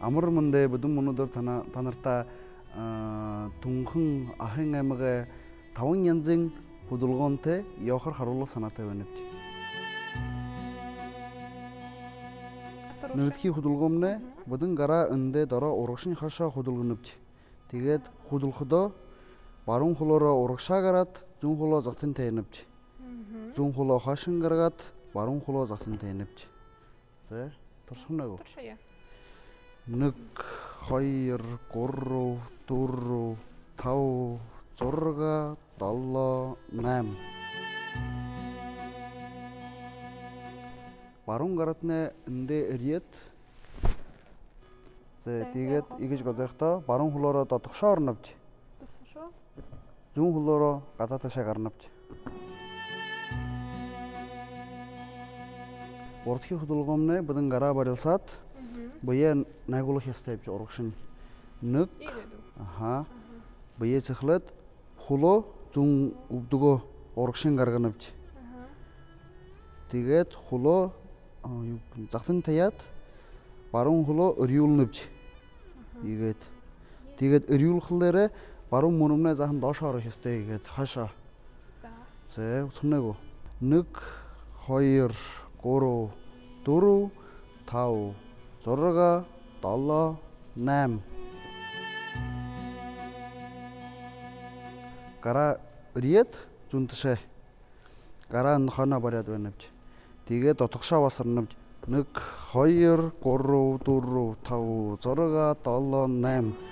Амар мандэ бүдүн мунудар танарта тунхан ахын аймага 5 янзын худалгоонтэй явахар харуулах санаатай байна гэж. Нэрдхий худалгоомны бүдүн гараа өндө дороо урагшин хашаа худалгонөвч. Тэгээд худалхдоо баруун хулоороо урагшаа гараад зүүн хулоо зогтон тайнавч. Зүүн хулоо хашин гаргаад баруун хулоо зогтон тайнавч. За туршихнаа. 1 2 3 4 5 6 7 8 баруун гаратны эндээ ирээд тэгээд игэж гозойхтой баруун хулоороо дотгошоо орновч. Зүүн хулоороо газар ташаа гарнавч. Урдхи худалгоомны бүдэн гараа барилсаад буяа найгуулах ёстой гэж урагшин. 1 буяа цэхлээд хулоо зүүн өвдөгөө урагшин гарганавч. Тэгээд хулоо захтан таяад баруун хулоо өрөөлнөвч. Тэгээд өрөөлхлээрээ баруун мөрөмнөө захан доош орох ёстой гэдэг хашаа. За үснээгөө 1 2 3 4 5 6 7 8 гараа ирээд зүнтшээ гараа нохоно бариад байна гэж. Тэгээд дотгошоо бас орновч. 1 2 3 4 5 6 7 8